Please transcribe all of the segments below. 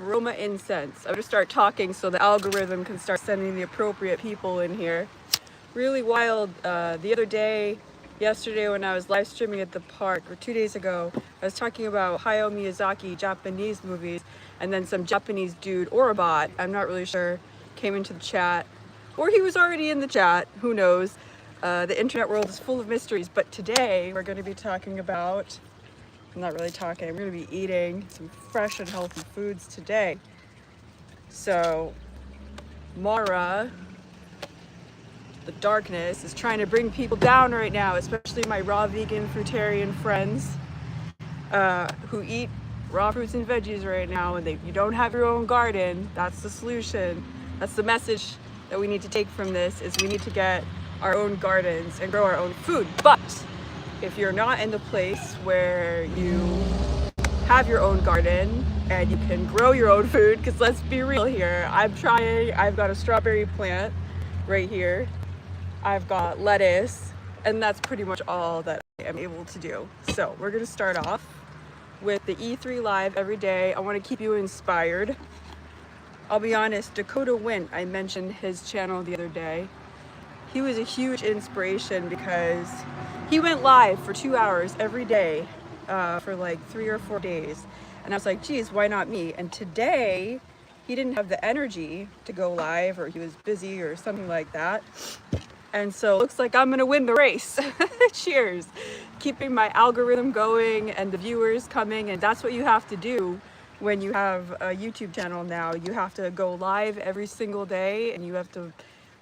Aroma incense. I'm gonna start talking so the algorithm can start sending the appropriate people in here. Really wild. The other day, yesterday when I was live streaming at the park, or 2 days ago, I was talking about Hayao Miyazaki Japanese movies, and then some Japanese dude, or a bot, I'm not really sure, came into the chat, or he was already in the chat, who knows. The internet world is full of mysteries, but today we're going to be talking about, I'm not really talking, I'm going to be eating some fresh and healthy foods today. So, Mara, the darkness, is trying to bring people down right now, especially my raw vegan fruitarian friends who eat raw fruits and veggies right now, and you don't have your own garden. That's the solution. That's the message that we need to take from this, is we need to get our own gardens and grow our own food. But if you're not in the place where you have your own garden and you can grow your own food, because let's be real here, I'm trying. I've got a strawberry plant right here, I've got lettuce, and that's pretty much all that I am able to do. So we're gonna start off with the E3 Live every day. I want to keep you inspired. I'll be honest, Dakota Wint, I mentioned his channel the other day. He was a huge inspiration because he went live for 2 hours every day for like 3 or 4 days. And I was like, geez, why not me? And today, he didn't have the energy to go live, or he was busy or something like that. And so it looks like I'm gonna win the race. Cheers. Keeping my algorithm going and the viewers coming, and that's what you have to do when you have a YouTube channel now. You have to go live every single day, and you have to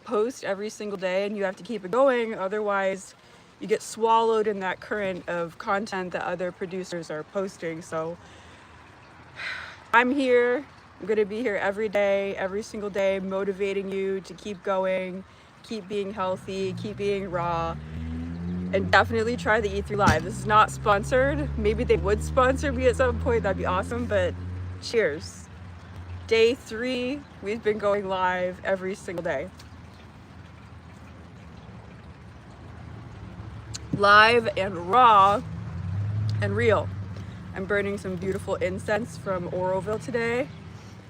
post every single day, and you have to keep it going. Otherwise, you get swallowed in that current of content that other producers are posting. So I'm here. I'm gonna be here every day, every single day, motivating you to keep going, keep being healthy, keep being raw, and definitely try the E3 Live. This is not sponsored. Maybe they would sponsor me at some point, that'd be awesome, but cheers. Day 3, we've been going live every single day. Live and raw and real. I'm burning some beautiful incense from Oroville today.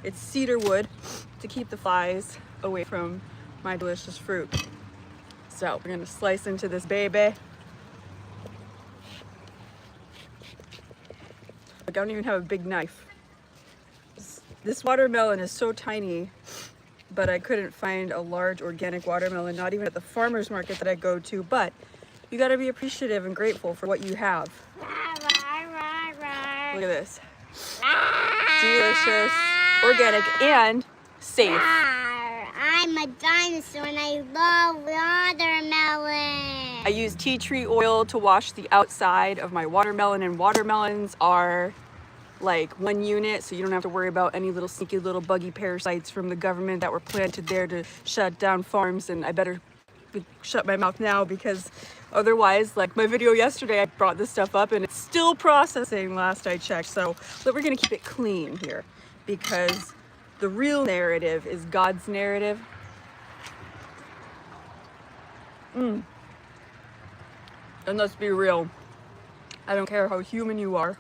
It's cedar wood to keep the flies away from my delicious fruit. So we're gonna slice into this baby. I don't even have a big knife. This watermelon is so tiny, but I couldn't find a large organic watermelon, not even at the farmer's market that I go to. But you gotta be appreciative and grateful for what you have. Look at this. Delicious, organic, and safe. I'm a dinosaur and I love watermelon. I use tea tree oil to wash the outside of my watermelon, and watermelons are like 1 unit, so you don't have to worry about any little sneaky little buggy parasites from the government that were planted there to shut down farms. And I better shut my mouth now, because otherwise, like my video yesterday, I brought this stuff up and it's still processing last I checked. So but we're gonna keep it clean here, because the real narrative is God's narrative. And let's be real, I don't care how human you are,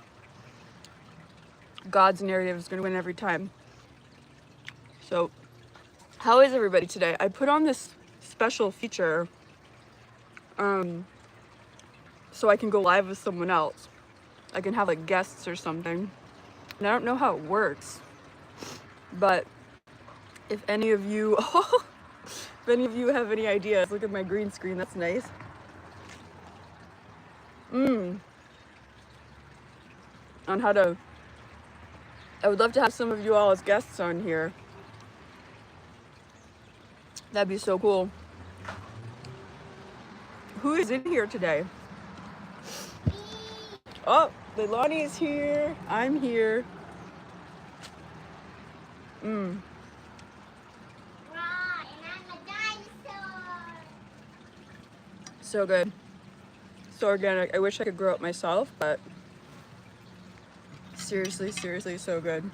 God's narrative is going to win every time. So how is everybody today? I put on this special feature so I can go live with someone else. I can have like guests or something, and I don't know how it works, but if any of you if any of you have any ideas, look at my green screen, that's nice. On how to, I would love to have some of you all as guests on here. That'd be so cool. Who is in here today? Oh, Leilani is here. I'm here. So good. So organic. I wish I could grow it myself, but seriously, seriously, so good.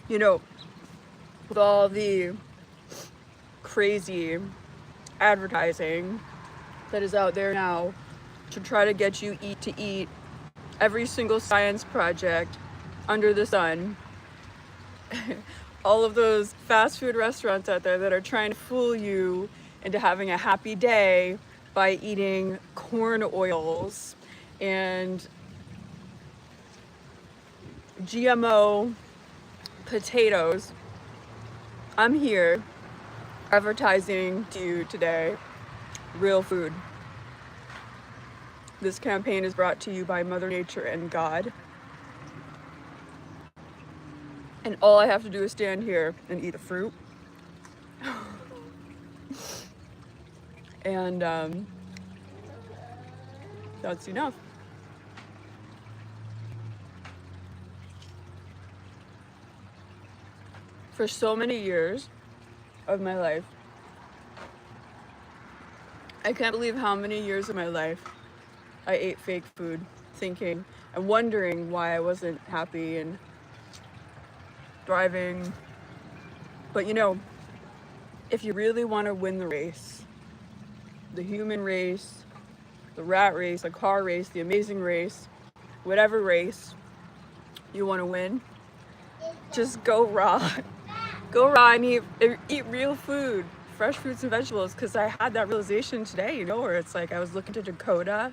You know, with all the crazy advertising that is out there now to try to get you to eat every single science project under the sun, all of those fast food restaurants out there that are trying to fool you into having a happy day by eating corn oils and GMO potatoes. I'm here advertising to you today real food. This campaign is brought to you by Mother Nature and God. And all I have to do is stand here and eat a fruit. And that's enough. For so many years of my life, I can't believe how many years of my life I ate fake food, thinking and wondering why I wasn't happy and thriving. But you know, if you really want to win the race, the human race, the rat race, the car race, the amazing race, whatever race you want to win, just go raw. Go raw and eat real food, fresh fruits and vegetables. Because I had that realization today, you know, where it's like I was looking to Dakota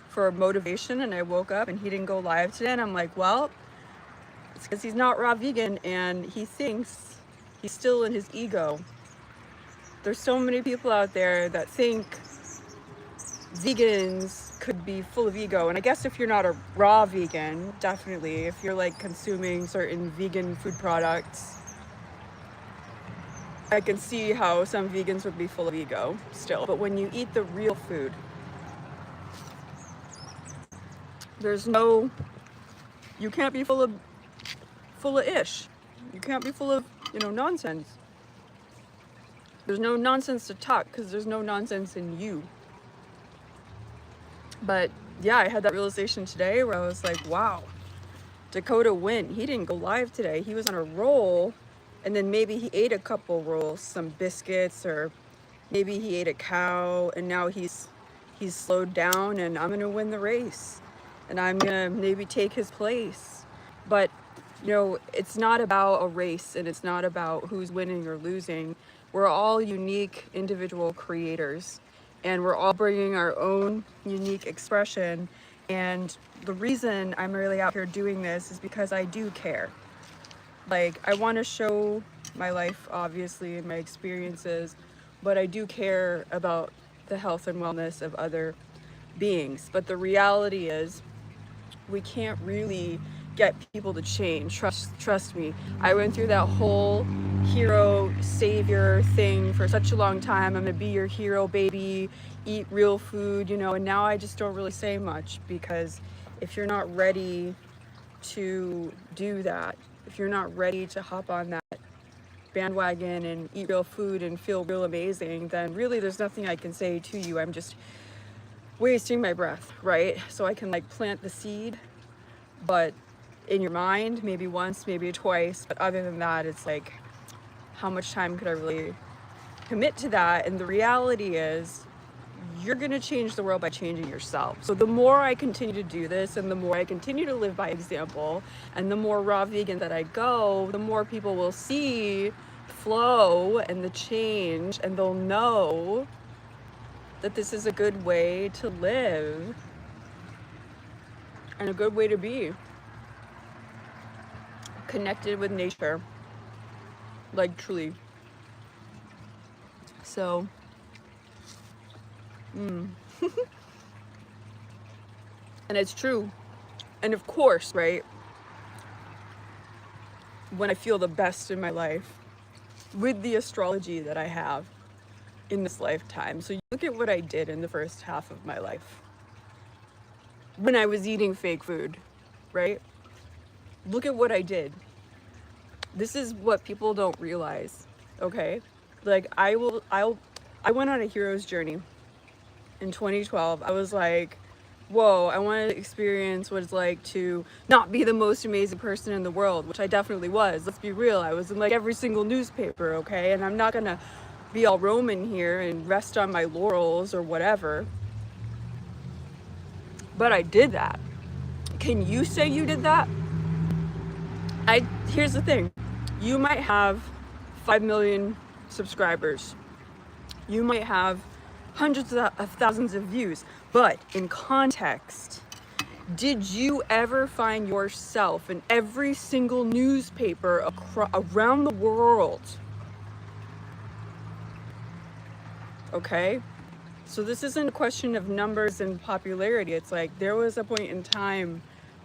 for motivation and I woke up and he didn't go live today and I'm like, well, it's because he's not raw vegan and he thinks he's still in his ego. There's so many people out there that think vegans could be full of ego, and I guess if you're not a raw vegan, definitely, if you're like consuming certain vegan food products, I can see how some vegans would be full of ego still. But when you eat the real food, you can't be full of ish. You can't be full of, nonsense. There's no nonsense to talk because there's no nonsense in you. But yeah, I had that realization today where I was like, wow, Dakota went. He didn't go live today. He was on a roll, and then maybe he ate a couple rolls, some biscuits, or maybe he ate a cow, and now he's slowed down, and I'm gonna win the race, and I'm gonna maybe take his place. But it's not about a race, and it's not about who's winning or losing. We're all unique individual creators, and we're all bringing our own unique expression. And the reason I'm really out here doing this is because I do care. Like, I want to show my life, obviously, and my experiences, but I do care about the health and wellness of other beings. But the reality is, we can't really get people to change. Trust me. I went through that whole hero savior thing for such a long time. I'm gonna be your hero, baby, eat real food, and now I just don't really say much, because if you're not ready to do that, if you're not ready to hop on that bandwagon and eat real food and feel real amazing, then really there's nothing I can say to you. I'm just wasting my breath, right? So I can plant the seed, but in your mind, maybe once, maybe twice, but other than that, it's like, how much time could I really commit to that? And the reality is, you're gonna change the world by changing yourself. So the more I continue to do this, and the more I continue to live by example, and the more raw vegan that I go, the more people will see flow and the change, and they'll know that this is a good way to live and a good way to be connected with nature, truly. So and it's true. And of course, right, when I feel the best in my life with the astrology that I have in this lifetime. So you look at what I did in the first half of my life. when I was eating fake food, right? Look at what I did. This is what people don't realize, okay? Like I went on a hero's journey in 2012. I was like, whoa, I want to experience what it's like to not be the most amazing person in the world, which I definitely was. Let's be real. I was in like every single newspaper, okay? And I'm not gonna be all Roman here and rest on my laurels or whatever. But I did that. Can you say you did that? Here's the thing. You might have 5 million subscribers. You might have hundreds of thousands of views, but in context, did you ever find yourself in every single newspaper around the world? Okay? So this isn't a question of numbers and popularity. It's like there was a point in time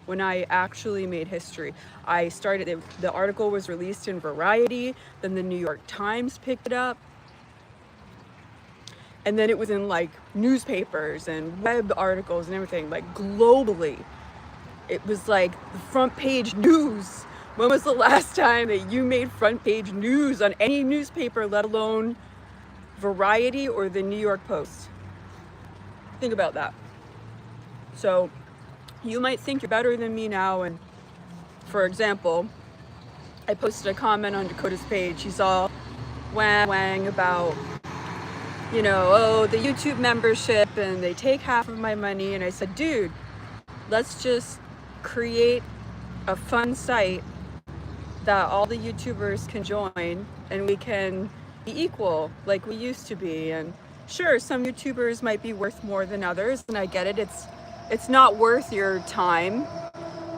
when I actually made history. The article was released in Variety, then the New York Times picked it up, and then it was in like newspapers and web articles and everything, like globally. It was like the front page news. When was the last time that you made front page news on any newspaper, let alone Variety or the New York Post? Think about that. So you might think you're better than me now, and for example, I posted a comment on Dakota's page. She's all wang about, you know, oh, the YouTube membership and they take half of my money. And I said, dude, let's just create a fun site that all the YouTubers can join and we can be equal like we used to be. And sure, some YouTubers might be worth more than others, and I get it. It's not worth your time,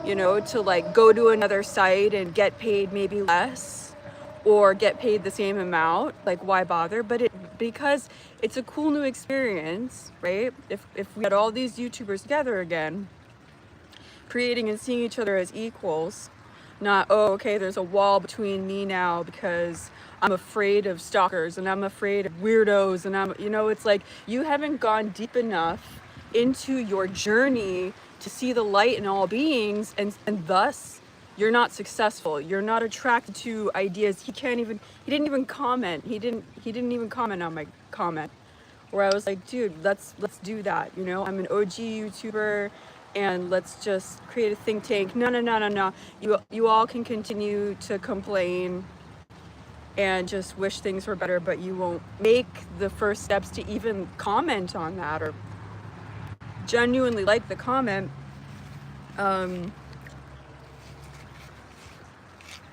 you know, to like go to another site and get paid maybe less or get paid the same amount. Like, why bother? But because it's a cool new experience, right? If we had all these YouTubers together again, creating and seeing each other as equals, not, oh, okay, there's a wall between me now because I'm afraid of stalkers and I'm afraid of weirdos, and you know, it's like you haven't gone deep enough into your journey to see the light in all beings, and thus you're not successful. You're not attracted to ideas. He didn't even comment. He didn't even comment on my comment, where I was like, dude, let's do that. You know, I'm an OG YouTuber, and let's just create a think tank. No. You all can continue to complain and just wish things were better, but you won't make the first steps to even comment on that or genuinely like the comment.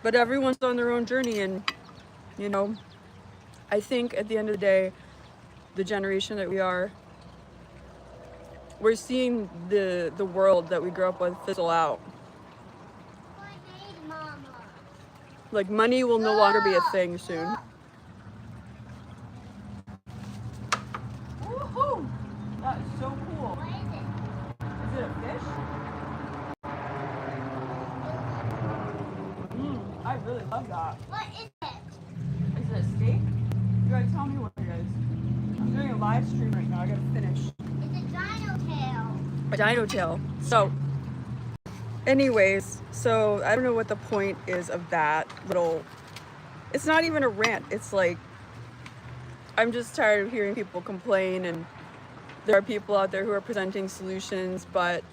But everyone's on their own journey, and you know, I think at the end of the day, the generation that we are, we're seeing the world that we grew up with fizzle out. Like, money will no longer be a thing soon. Woohoo! That is so cool. What is it? Is it a fish? I really love that. What is it? Is it a steak? You gotta tell me what it is. I'm doing a live stream right now. I gotta finish. It's a dino tail. A dino tail. So, anyways, so I don't know what the point is of that little. It's not even a rant. It's like, I'm just tired of hearing people complain, and there are people out there who are presenting solutions, but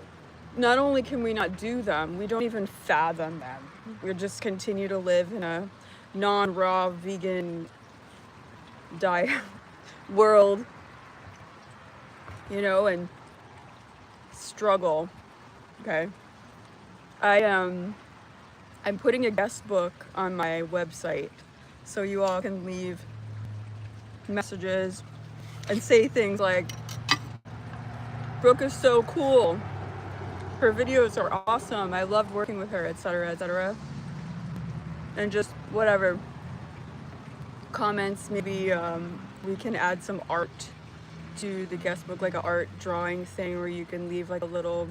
not only can we not do them, we don't even fathom them. We just continue to live in a non-raw vegan diet world, you know, and struggle. Okay. I'm putting a guest book on my website so you all can leave messages and say things like, Brooke is so cool, her videos are awesome, I loved working with her, etc., etc. And just whatever comments. Maybe we can add some art to the guest book, like an art drawing thing where you can leave like a little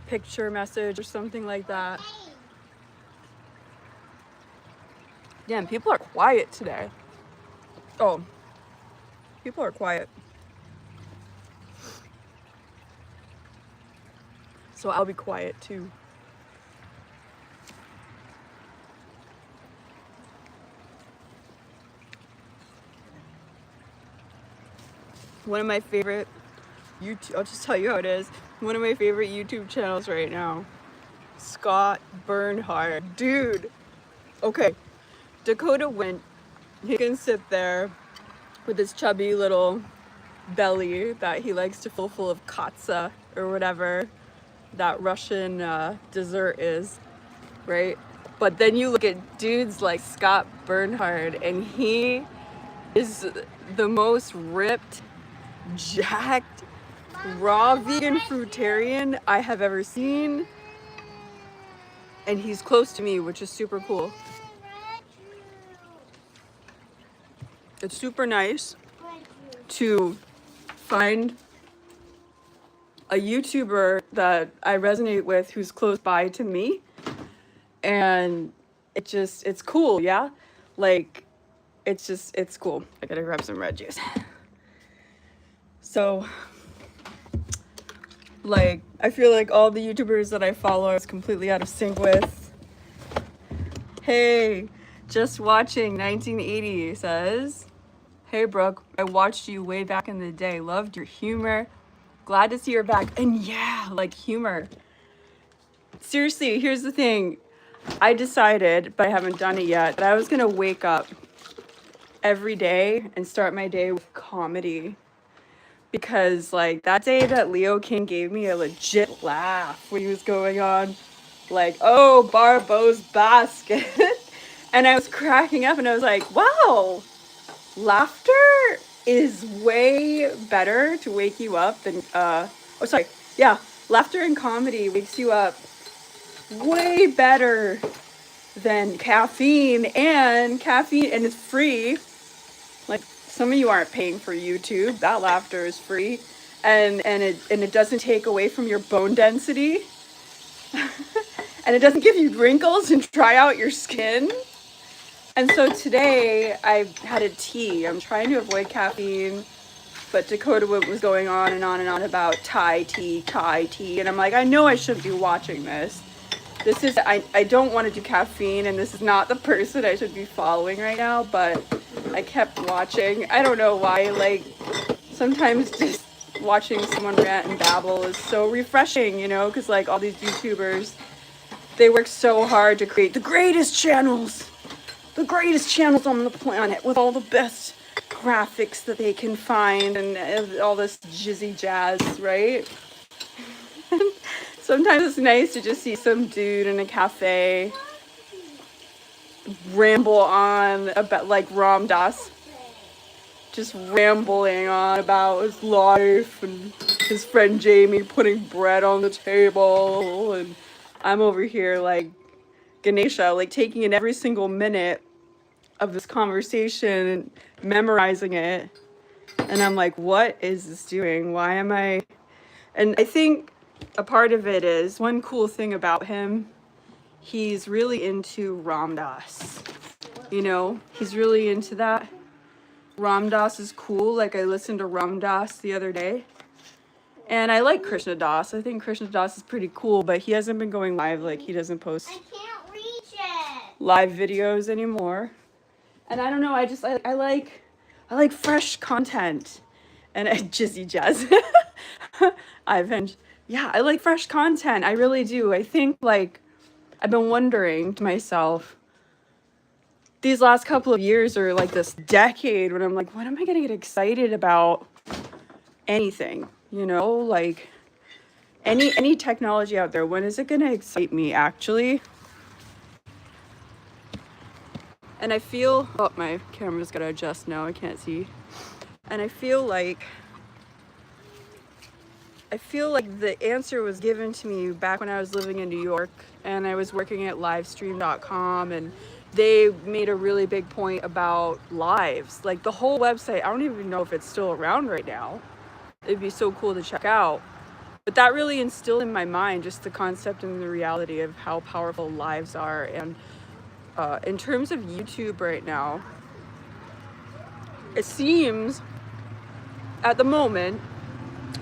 picture message or something like that. Damn, people are quiet today. Oh, people are quiet. So I'll be quiet too. One of my favorite YouTube, I'll just tell you how it is. One of my favorite YouTube channels right now, Scott Bernhard. Dude, okay, Dakota went, he can sit there with his chubby little belly that he likes to fill full of katsa or whatever that Russian dessert is, right? But then you look at dudes like Scott Bernhard, and he is the most ripped, jacked, raw vegan fruitarian I have ever seen. And he's close to me, which is super cool. It's super nice to find a YouTuber that I resonate with who's close by to me. And it's cool, yeah? Like, it's cool. I gotta grab some red juice. So, like, I feel like all the YouTubers that I follow is completely out of sync with. Hey, just watching 1980 says, hey Brooke, I watched you way back in the day. Loved your humor. Glad to see you're back. And yeah, like humor. Seriously, here's the thing. I decided, but I haven't done it yet, that I was gonna wake up every day and start my day with comedy. Because like that day that Leo King gave me a legit laugh when he was going on like, oh, Barbo's basket. And I was cracking up and I was like, wow, laughter is way better to wake you up than laughter and comedy wakes you up way better than caffeine, and it's free. Like, some of you aren't paying for YouTube. That laughter is free, and it doesn't take away from your bone density. And it doesn't give you wrinkles and dry out your skin. And so today I had a tea. I'm trying to avoid caffeine, but Dakota was going on and on and on about Thai tea, and I'm like, I know I shouldn't be watching this. I don't want to do caffeine, and this is not the person I should be following right now, but I kept watching. I don't know why, like, sometimes just watching someone rant and babble is so refreshing, you know, because like all these YouTubers, they work so hard to create the greatest channels on the planet with all the best graphics that they can find and all this jizzy jazz, right? Sometimes it's nice to just see some dude in a cafe ramble on about, like Ram Dass, just rambling on about his life and his friend Jamie putting bread on the table, and I'm over here like Ganesha, like taking in every single minute of this conversation and memorizing it. And I'm like, what is this doing? Why am I? And I think a part of it is, one cool thing about him, he's really into Ram Dass. You know, he's really into that. Ram Dass is cool. Like, I listened to Ram Dass the other day. And I like Krishna Das. I think Krishna Das is pretty cool, but he hasn't been going live. Like, he doesn't post I can't reach it. live videos anymore. And I don't know, I like fresh content. And Jizzy Jazz. Ivan. Yeah, I like fresh content. I really do. I think, like, I've been wondering to myself, these last couple of years, or like this decade, when I'm like, when am I gonna get excited about anything? You know, like any technology out there, when is it gonna excite me actually? And I feel, oh, my camera's gotta adjust now, I can't see. And I feel like the answer was given to me back when I was living in New York and I was working at livestream.com, and they made a really big point about lives. Like, the whole website, I don't even know if it's still around right now. It'd be so cool to check out. But that really instilled in my mind just the concept and the reality of how powerful lives are. And in terms of YouTube right now, it seems at the moment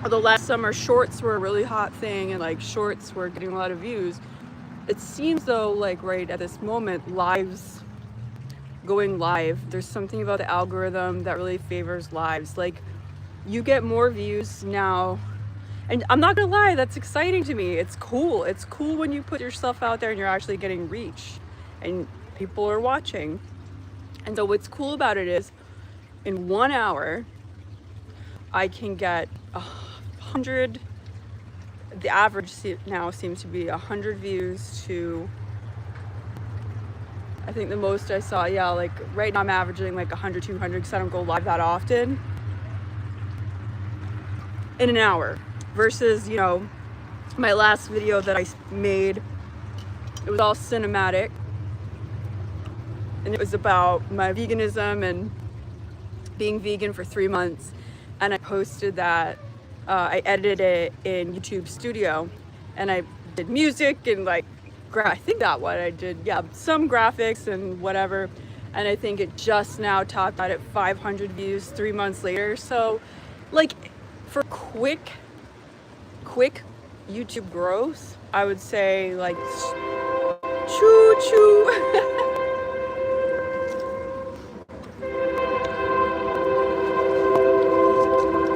although last summer shorts were a really hot thing and like shorts were getting a lot of views, it seems though like right at this moment, lives, going live, there's something about the algorithm that really favors lives. Like you get more views now, and I'm not gonna lie, that's exciting to me. It's cool. It's cool when you put yourself out there and you're actually getting reach and people are watching. And so what's cool about it is in 1 hour I can get 100, the average now seems to be 100 views to, I think the most I saw, yeah, like right now I'm averaging like 100, 200 because I don't go live that often, in an hour. Versus, you know, my last video that I made, it was all cinematic and it was about my veganism and being vegan for 3 months, and I posted that. I edited it in YouTube Studio and I did music and like I think that what I did, yeah, some graphics and whatever, and I think it just now topped out at 500 views 3 months later. So like for quick YouTube growth, I would say like choo choo.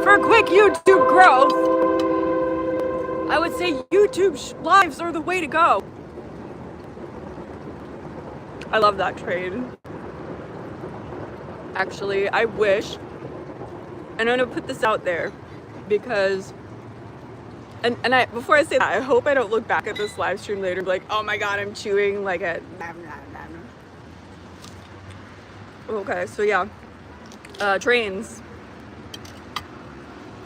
For quick YouTube growth, I would say YouTube lives are the way to go. I love that trade. Actually, I wish, and I'm gonna put this out there because, and I, before I say that, I hope I don't look back at this live stream later and be like, oh my god, I'm chewing like a. Okay, so yeah, trains.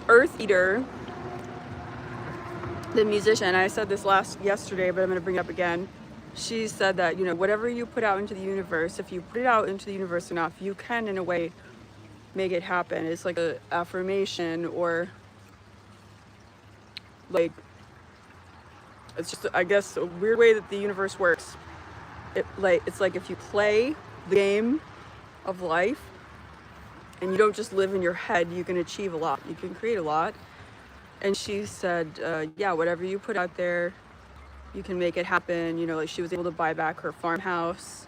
Eartheater, the musician, I said this yesterday, but I'm going to bring it up again. She said that, you know, whatever you put out into the universe, if you put it out into the universe enough, you can, in a way, make it happen. It's like an affirmation, or like, it's just, I guess, a weird way that the universe works. It's like if you play the game of life, and you don't just live in your head, you can achieve a lot. You can create a lot. And she said, yeah, whatever you put out there, you can make it happen. You know, like she was able to buy back her farmhouse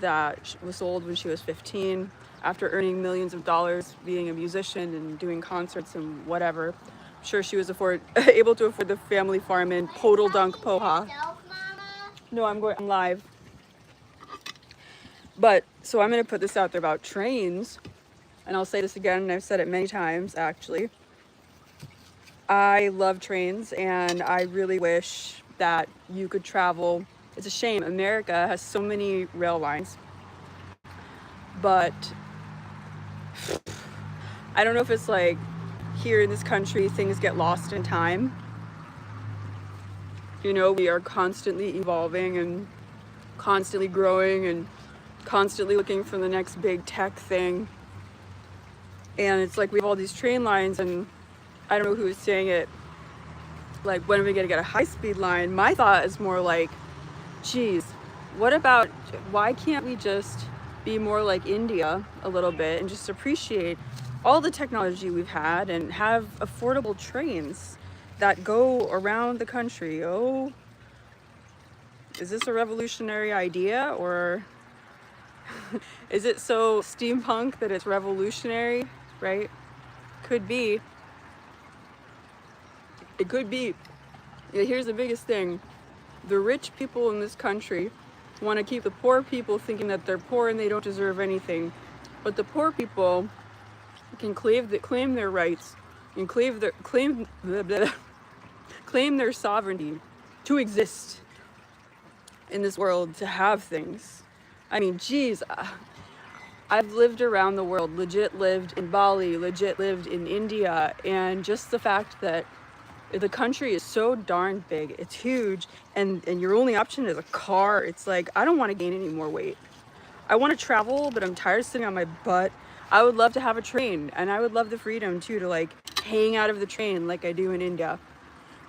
that was sold when she was 15 after earning millions of dollars being a musician and doing concerts and whatever. I'm sure she was able to afford the family farm in Podal Dunk Poha. No, I'm live. But, so I'm going to put this out there about trains. And I'll say this again, and I've said it many times actually. I love trains and I really wish that you could travel. It's a shame, America has so many rail lines, but I don't know if it's like here in this country things get lost in time. You know, we are constantly evolving and constantly growing and constantly looking for the next big tech thing. And it's like we have all these train lines, and I don't know who was saying it, like, when are we gonna get a high-speed line? My thought is more like, geez, why can't we just be more like India a little bit and just appreciate all the technology we've had and have affordable trains that go around the country? Oh, is this a revolutionary idea, or is it so steampunk that it's revolutionary? Right? Could be. It could be. Yeah, here's the biggest thing. The rich people in this country want to keep the poor people thinking that they're poor and they don't deserve anything. But the poor people can claim their rights and claim their sovereignty to exist in this world, to have things. I mean, geez, I've lived around the world, legit lived in Bali, legit lived in India, and just the fact that the country is so darn big, it's huge, and your only option is a car. It's like, I don't want to gain any more weight. I want to travel, but I'm tired of sitting on my butt. I would love to have a train, and I would love the freedom too to like hang out of the train like I do in India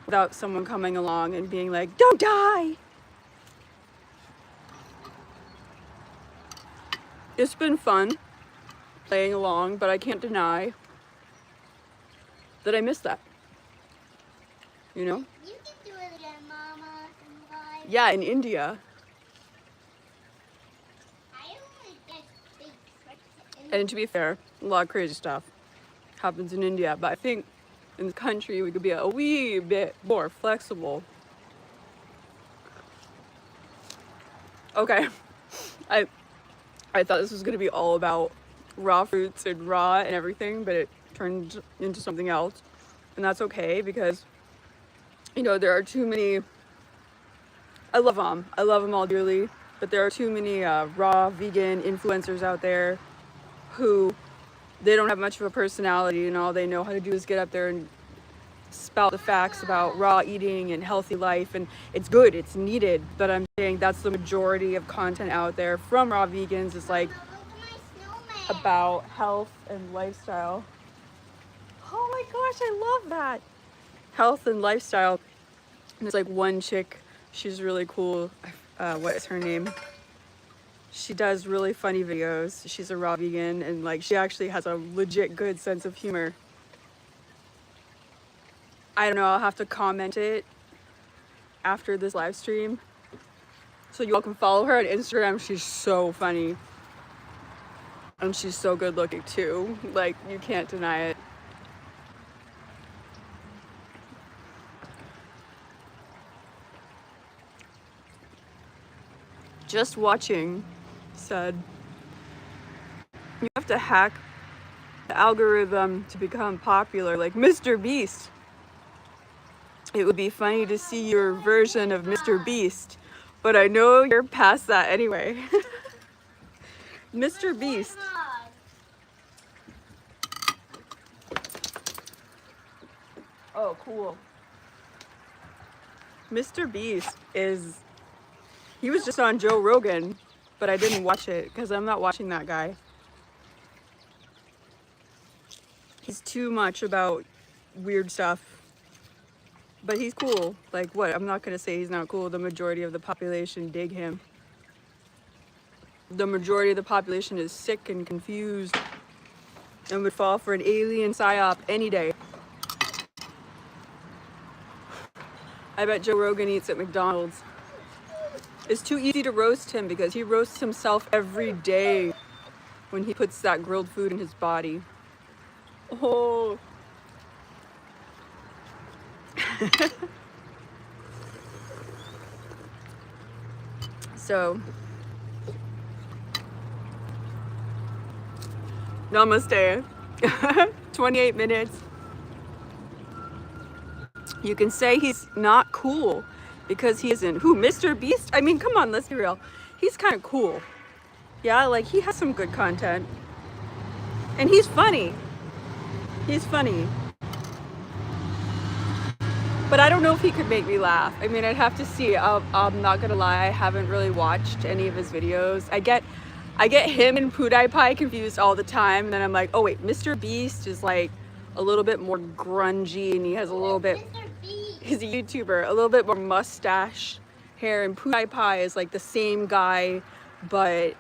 without someone coming along and being like, don't die. It's been fun playing along, but I can't deny that I miss that. you know? You can do it again, Mama. In life. Yeah, in India. I only get big tricks in And to be fair, a lot of crazy stuff happens in India, but I think in the country we could be a wee bit more flexible. Okay, I I thought this was gonna be all about raw fruits and raw and everything, but it turned into something else, and that's okay because you know there are too many. I love them all dearly, but there are too many raw vegan influencers out there who they don't have much of a personality, and all they know how to do is get up there and spout the facts about raw eating and healthy life, and it's good, it's needed, but I'm saying that's the majority of content out there from raw vegans is like Mama, look at my snowman. about health and lifestyle. Oh my gosh, I love that. Health and lifestyle. And there's like one chick, she's really cool. What is her name? She does really funny videos. She's a raw vegan and like she actually has a legit good sense of humor. I don't know, I'll have to comment it after this live stream. So you all can follow her on Instagram. She's so funny. And she's so good looking too. Like, you can't deny it. Just watching said, you have to hack the algorithm to become popular, like Mr. Beast. It would be funny to see your version of Mr. Beast, but I know you're past that anyway. Mr. Beast. Oh, cool. Mr. Beast he was just on Joe Rogan, but I didn't watch it because I'm not watching that guy. He's too much about weird stuff. But he's cool. Like what? I'm not gonna say he's not cool. The majority of the population dig him. The majority of the population is sick and confused and would fall for an alien psyop any day. I bet Joe Rogan eats at McDonald's. It's too easy to roast him because he roasts himself every day when he puts that grilled food in his body. Oh. So, namaste. 28 minutes. You can say he's not cool because he isn't. Who, Mr. Beast? I mean, come on, let's be real. He's kind of cool. Yeah, like he has some good content. And he's funny. He's funny. But I don't know if he could make me laugh. I mean, I'd have to see. I'm not gonna lie, I haven't really watched any of his videos. I get him and PewDiePie confused all the time, and then I'm like, oh wait, Mr. Beast is like a little bit more grungy, and he has a little bit. He's a YouTuber, a little bit more mustache hair, and PewDiePie is like the same guy, but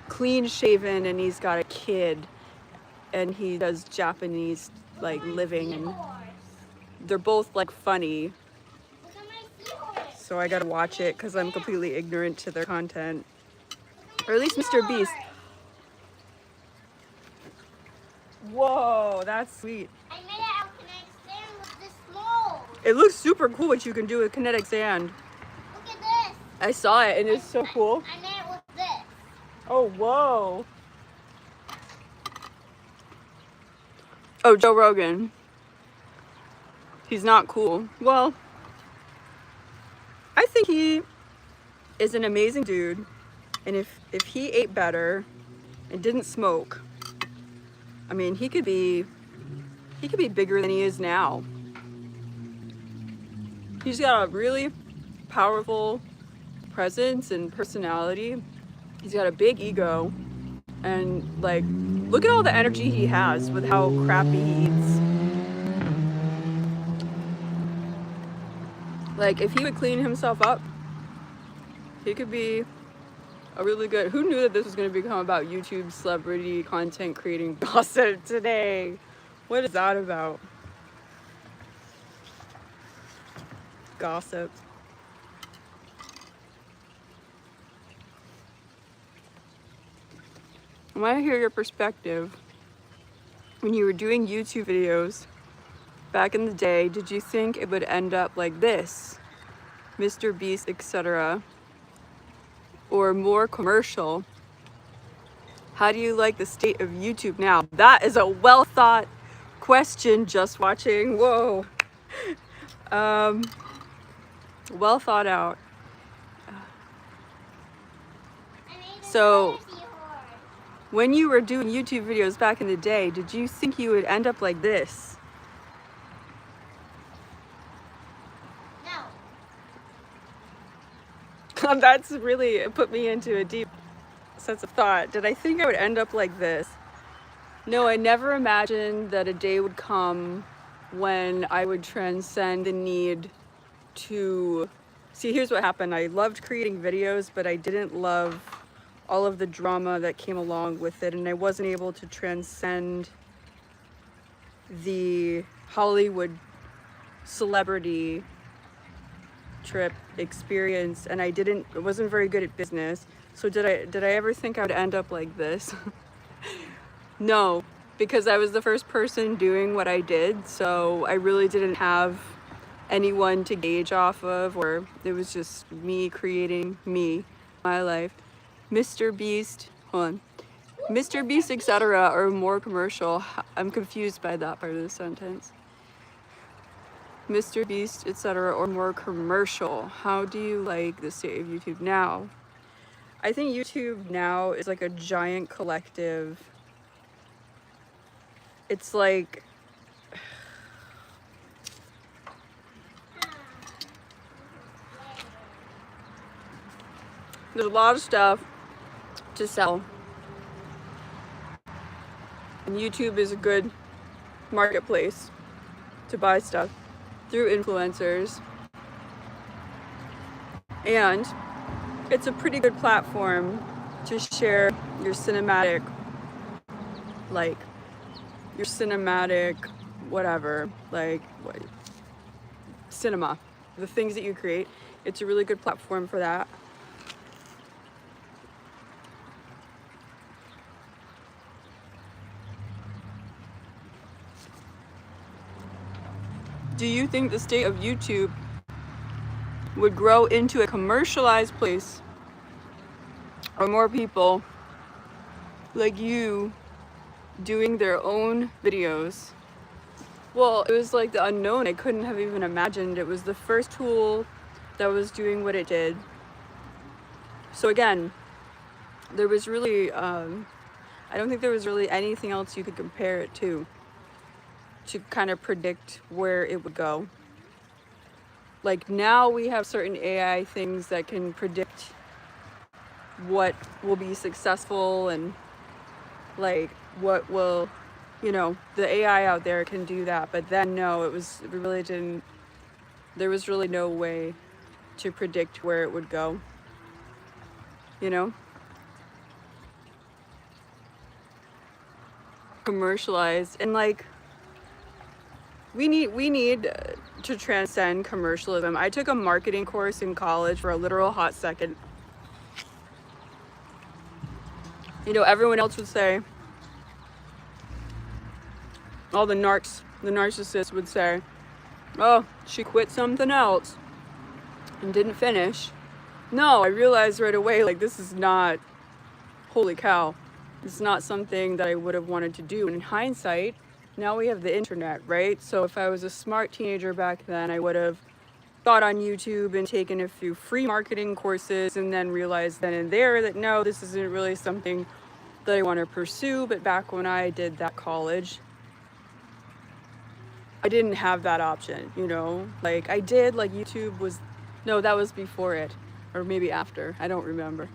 clean shaven, and he's got a kid, and he does Japanese like living, and they're both like funny. So I gotta watch it because I'm completely ignorant to their content. Or at least Mr. Beast. Whoa, that's sweet. I made it out kinetic sand with this mold. It looks super cool what you can do with kinetic sand. Look at this. I saw it and it's so cool. I made it with this. Oh, whoa. Oh, Joe Rogan. He's not cool. Well, I think he is an amazing dude. And if he ate better and didn't smoke, I mean, he could be bigger than he is now. He's got a really powerful presence and personality. He's got a big ego, and like, look at all the energy he has with how crappy he eats. Like, if he would clean himself up, he could be a really good. Who knew that this was going to become about YouTube celebrity content creating gossip today? What is that about? gossip. I want to hear your perspective. When you were doing YouTube videos back in the day, did you think it would end up like this, Mr. Beast, etc., or more commercial? How do you like the state of YouTube now? That is a well thought question. Just watching. Whoa. Well thought out. So, when you were doing YouTube videos back in the day, did you think you would end up like this? No. That's really, it put me into a deep sense of thought. Did I think I would end up like this? No, I never imagined that a day would come when I would transcend the need to... See, here's what happened. I loved creating videos, but I didn't love all of the drama that came along with it, and I wasn't able to transcend the Hollywood celebrity trip experience, and I wasn't very good at business. So did I ever think I would end up like this? No, because I was the first person doing what I did, so I really didn't have anyone to gauge off of, or it was just me creating my life. Mr. Beast, hold on. Mr. Beast, etc., or more commercial. I'm confused by that part of the sentence. Mr. Beast, etc., or more commercial. How do you like the state of YouTube now? I think YouTube now is like a giant collective. It's like... There's a lot of stuff to sell. And YouTube is a good marketplace to buy stuff through influencers. And it's a pretty good platform to share your cinematic, whatever, cinema, the things that you create. It's a really good platform for that. Do you think the state of YouTube would grow into a commercialized place, or more people like you doing their own videos? Well, it was like the unknown. I couldn't have even imagined. It was the first tool that was doing what it did. So again, there was really, I don't think there was really anything else you could compare it to kind of predict where it would go. Like now we have certain AI things that can predict what will be successful and like what will, the AI out there can do that. But then no, there was really no way to predict where it would go, commercialized. And like, we need to transcend commercialism. I took a marketing course in college for a literal hot second. Everyone else would say, all the narcissists would say, oh, she quit something else and didn't finish. No, I realized right away, like, this is not, holy cow, it's not something that I would have wanted to do. And in hindsight, now we have the internet, right? So if I was a smart teenager back then, I would have thought on YouTube and taken a few free marketing courses, and then realized then and there that no, this isn't really something that I want to pursue. But back when I did that college, I didn't have that option, like I did, like YouTube was, no, that was before it, or maybe after, I don't remember.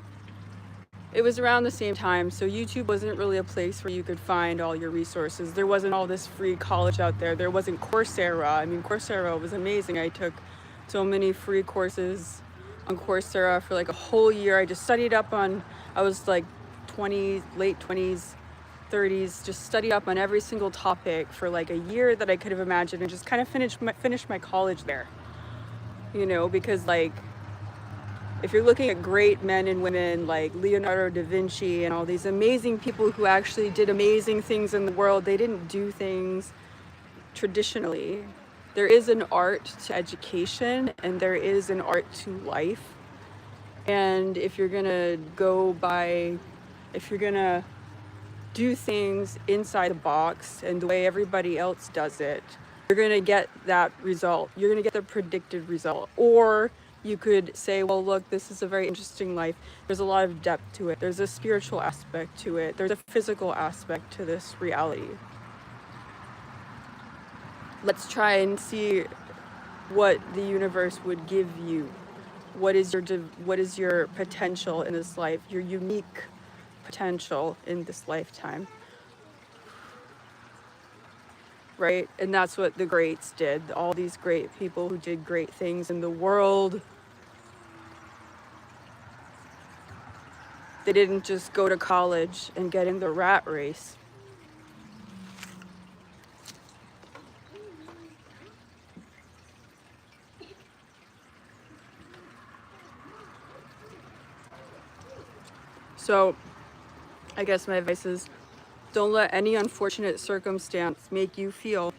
It was around the same time, so YouTube wasn't really a place where you could find all your resources. There wasn't all this free college out there. There wasn't Coursera. I mean, Coursera was amazing. I took so many free courses on Coursera for like a whole year. I just studied up on, I was like late 20s, 30s, just studied up on every single topic for like a year that I could have imagined, and just kind of finished my college there. you know, because like if you're looking at great men and women like Leonardo da Vinci and all these amazing people who actually did amazing things in the world, they didn't do things traditionally. There is an art to education and there is an art to life. And if you're gonna if you're gonna do things inside the box and the way everybody else does it, you're gonna get that result. You're gonna get the predicted result. Or you could say, well, look, this is a very interesting life. There's a lot of depth to it. There's a spiritual aspect to it. There's a physical aspect to this reality. Let's try and see what the universe would give you. What is your potential in this life? Your unique potential in this lifetime. Right? And that's what the greats did. All these great people who did great things in the world. They didn't just go to college and get in the rat race. So, I guess my advice is don't let any unfortunate circumstance make you feel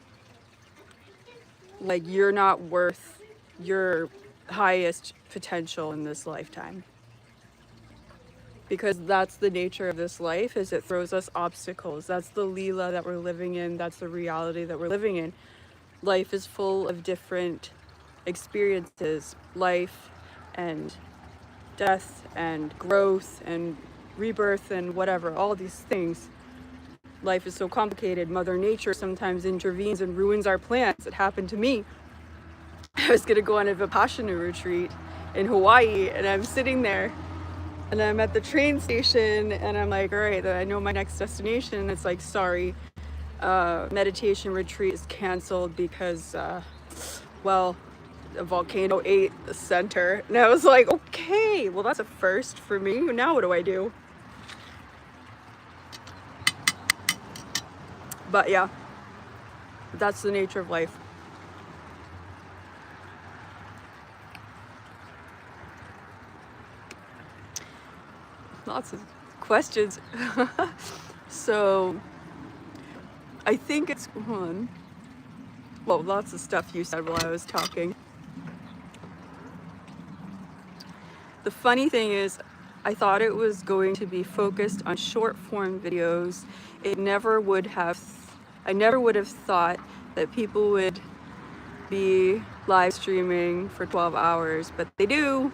like you're not worth your highest potential in this lifetime. Because that's the nature of this life, is it throws us obstacles. That's the Leela that we're living in. That's the reality that we're living in. Life is full of different experiences. Life and death and growth and rebirth and whatever, all these things. Life is so complicated. Mother Nature sometimes intervenes and ruins our plans. It happened to me. I was gonna go on a Vipassana retreat in Hawaii, and I'm sitting there and I'm at the train station and I'm like, all right, I know my next destination. It's like, sorry, meditation retreat is canceled because, well, a volcano ate the center. And I was like, okay, well, that's a first for me. Now what do I do? But yeah, that's the nature of life. Lots of questions. So I think it's one. Well, lots of stuff you said while I was talking. The funny thing is, I thought it was going to be focused on short form videos. I never would have thought that people would be live streaming for 12 hours, but they do.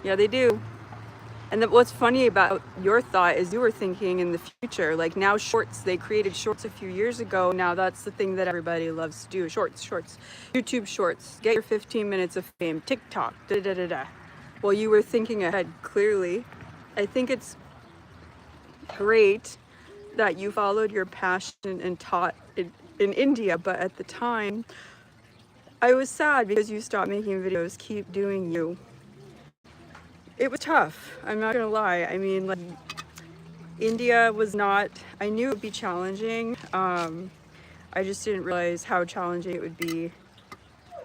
Yeah, they do. And then what's funny about your thought is you were thinking in the future, like now shorts, they created shorts a few years ago. Now that's the thing that everybody loves to do. Shorts, YouTube shorts, get your 15 minutes of fame, TikTok, da-da-da-da. Well, you were thinking ahead, clearly. I think it's great that you followed your passion and taught in India, but at the time, I was sad because you stopped making videos. Keep doing you. It was tough, I'm not gonna lie. I mean, like, India was not, I knew it would be challenging. I just didn't realize how challenging it would be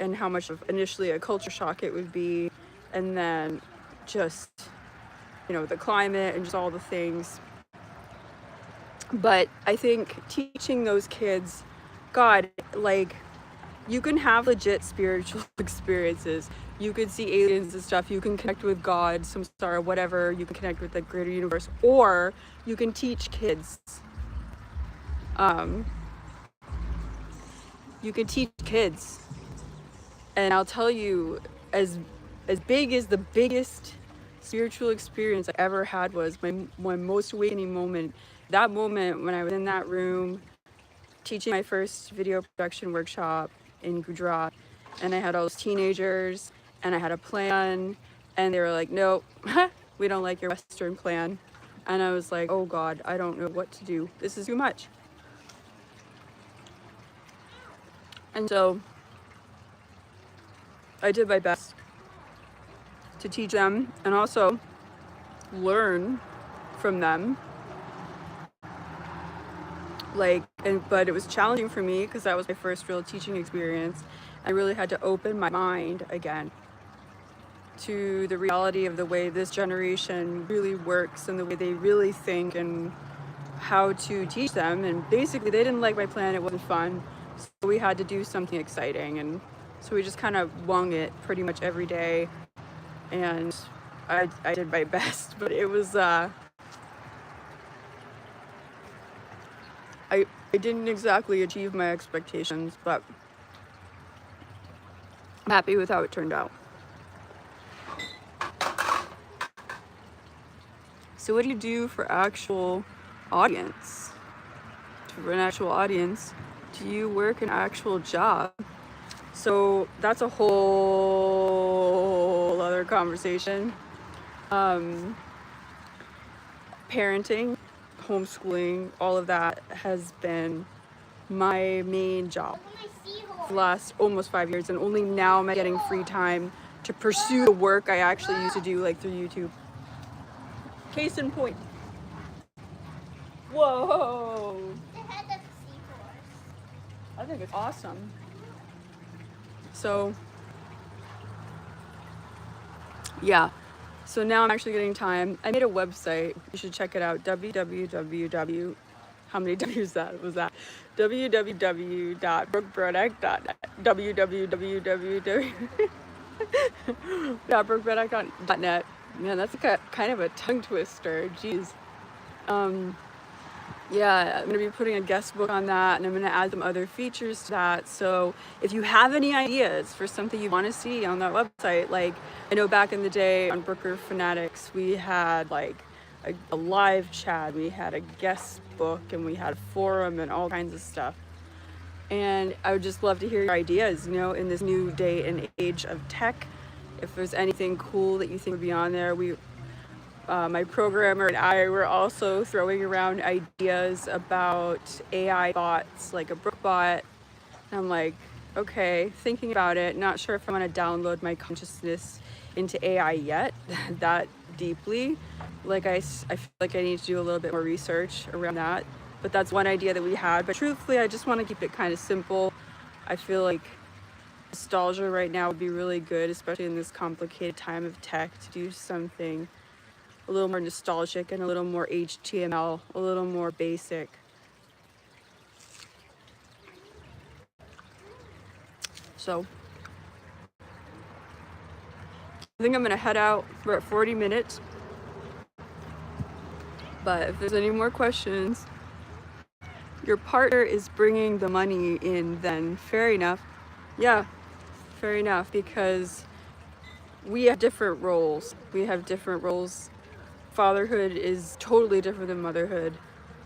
and how much of initially a culture shock it would be. And then just, you know, the climate and just all the things. But I think teaching those kids, God, like, you can have legit spiritual experiences. You could see aliens and stuff. You can connect with God, samsara, whatever. You can connect with the greater universe. Or you can teach kids. You can teach kids. And I'll tell you, as big as the biggest spiritual experience I ever had was my most awakening moment. That moment when I was in that room teaching my first video production workshop in Gujarat, and I had all those teenagers, and I had a plan, and they were like, nope, we don't like your Western plan. And I was like, oh God, I don't know what to do. This is too much. And so I did my best to teach them and also learn from them. But it was challenging for me because that was my first real teaching experience. I really had to open my mind again to the reality of the way this generation really works and the way they really think and how to teach them. And basically they didn't like my plan, it wasn't fun, so we had to do something exciting. And so we just kind of wung it pretty much every day, and I did my best, but it was I didn't exactly achieve my expectations, but I'm happy with how it turned out. So what do you do for actual audience? For an actual audience, do you work an actual job? So that's a whole other conversation. Parenting, homeschooling, all of that has been my main job Look at my seahorse. for the last almost 5 years, and only now am I getting free time to pursue the work I actually used to do, like through YouTube. Case in point. Whoa! The head of a seahorse. I think it's awesome. So, yeah. So now I'm actually getting time. I made a website. You should check it out. www. How many W's that was that? www.brookebrodak.net. www.brookebrodak.net. Man, that's kind of a tongue twister. Jeez. Yeah, I'm gonna be putting a guest book on that, and I'm gonna add some other features to that. So if you have any ideas for something you want to see on that website, like I know back in the day on Brooker Fanatics, we had like a live chat, we had a guest book, and we had a forum and all kinds of stuff. And I would just love to hear your ideas, you know, in this new day and age of tech. If there's anything cool that you think would be on there, my programmer and I were also throwing around ideas about AI bots, like a BrookBot. And I'm like, okay, thinking about it, not sure if I want to download my consciousness into AI yet, that deeply. Like I feel like I need to do a little bit more research around that. But that's one idea that we had. But truthfully, I just want to keep it kind of simple. I feel like nostalgia right now would be really good, especially in this complicated time of tech, to do something a little more nostalgic and a little more HTML, a little more basic. So I think I'm gonna head out. We're at 40 minutes. But if there's any more questions, your partner is bringing the money in, then fair enough. Yeah, fair enough, because we have different roles. Fatherhood is totally different than motherhood.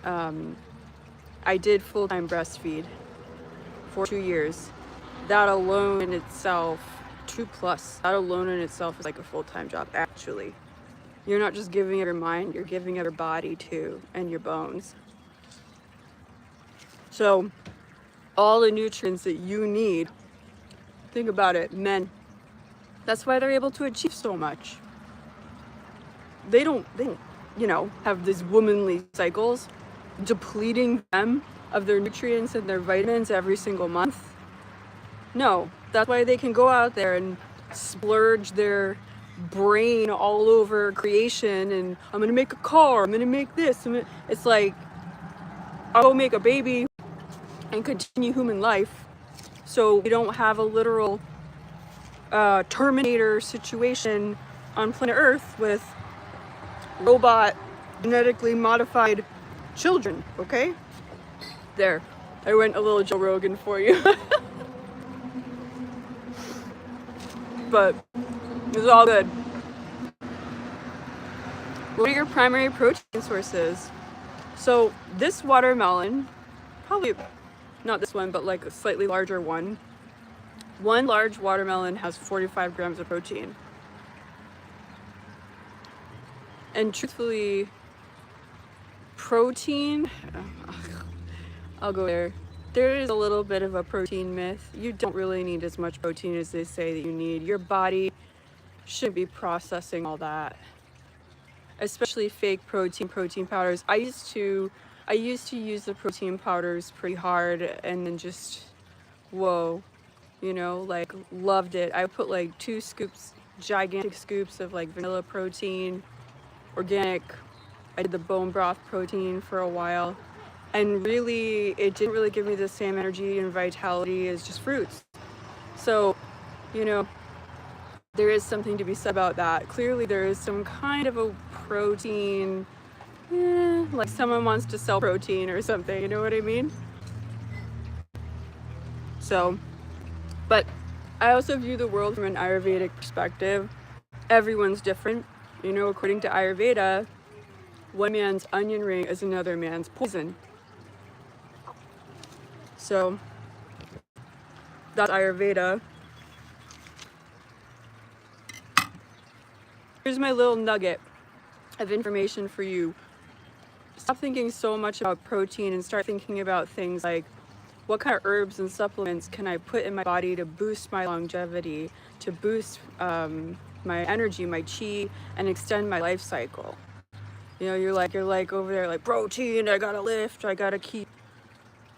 I did full-time breastfeed for 2 years. That alone in itself, 2+, that alone in itself is like a full-time job, actually. You're not just giving it your mind, you're giving it your body too, and your bones. So all the nutrients that you need, think about it, men. That's why they're able to achieve so much. They don't, you know, have these womanly cycles depleting them of their nutrients and their vitamins every single month. No, that's why they can go out there and splurge their brain all over creation, and I'm gonna make a car, I'm gonna make this. It's like, I'll go make a baby and continue human life, so we don't have a literal Terminator situation on planet Earth with robot genetically modified children. Okay, there, I went a little Joe Rogan for you. But it's all good. What are your primary protein sources? So this watermelon, probably not this one, but like a slightly larger one. One large watermelon has 45 grams of protein. And truthfully, protein, I'll go there. There is a little bit of a protein myth. You don't really need as much protein as they say that you need. Your body shouldn't be processing all that, especially fake protein powders. I used to use the protein powders pretty hard, and then just, whoa, you know, like loved it. I put like 2 scoops, gigantic scoops of like vanilla protein, organic. I did the bone broth protein for a while, and really it didn't really give me the same energy and vitality as just fruits. So, you know, there is something to be said about that. Clearly there is some kind of a protein, like someone wants to sell protein or something, you know what I mean? So, but I also view the world from an Ayurvedic perspective. Everyone's different. You know, according to Ayurveda, one man's onion ring is another man's poison. So, that's Ayurveda. Here's my little nugget of information for you. Stop thinking so much about protein and start thinking about things like, what kind of herbs and supplements can I put in my body to boost my longevity, to boost my energy, my chi, and extend my life cycle? You know, you're like over there like, protein, I gotta lift, I gotta keep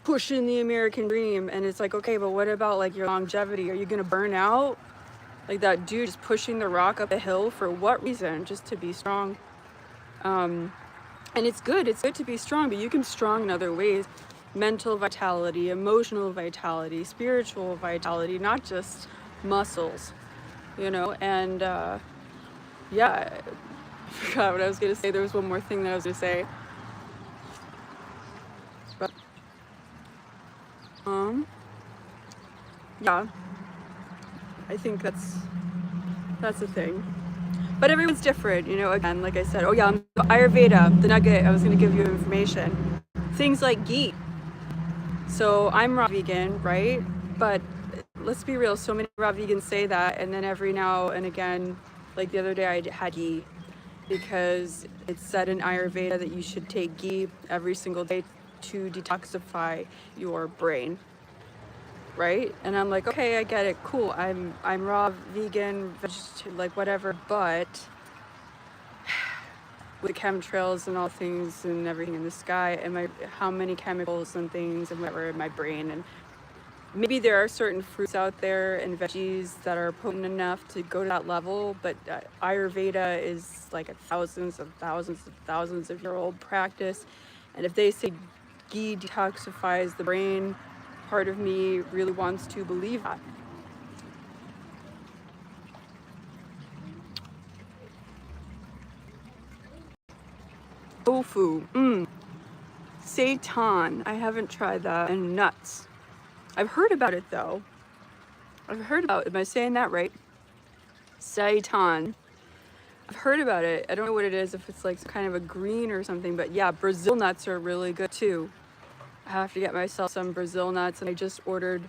pushing the American dream. And it's like, okay, but what about like your longevity? Are you gonna burn out? Like that dude just pushing the rock up a hill for what reason? Just to be strong. And it's good to be strong, but you can be strong in other ways. Mental vitality, emotional vitality, spiritual vitality, not just muscles, you know. And yeah, I forgot what I was gonna say. There was one more thing that I was gonna say, but yeah, I think that's the thing. But everyone's different, you know. Again, like I said, oh yeah, Ayurveda, the nugget I was gonna give you information. Things like ghee. So I'm raw vegan, right? But let's be real, so many raw vegans say that, and then every now and again, like the other day I had ghee, because it's said in Ayurveda that you should take ghee every single day to detoxify your brain, right? And I'm like, okay, I get it, cool. I'm raw vegan, like whatever, but with the chemtrails and all things and everything in the sky, and how many chemicals and things and whatever in my brain, and maybe there are certain fruits out there and veggies that are potent enough to go to that level, but Ayurveda is like a thousands of year old practice, and if they say ghee detoxifies the brain, part of me really wants to believe that. Tofu, seitan, I haven't tried that, and nuts. I've heard about it though. Am I saying that right? Seitan. I've heard about it. I don't know what it is, if it's like kind of a green or something, but yeah, Brazil nuts are really good too. I have to get myself some Brazil nuts, and I just ordered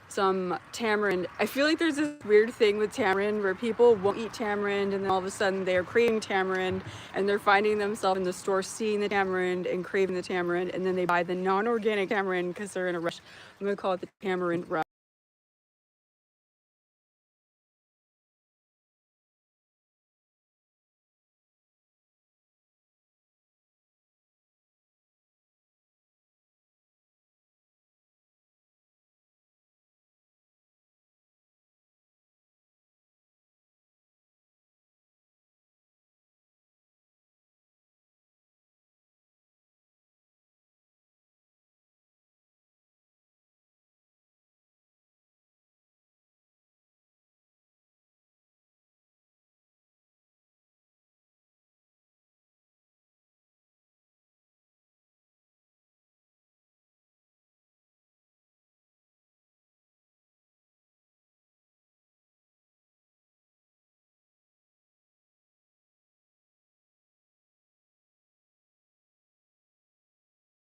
some tamarind. I feel like there's this weird thing with tamarind where people won't eat tamarind, and then all of a sudden they're craving tamarind, and they're finding themselves in the store seeing the tamarind and craving the tamarind, and then they buy the non-organic tamarind because they're in a rush. I'm gonna call it the tamarind rush.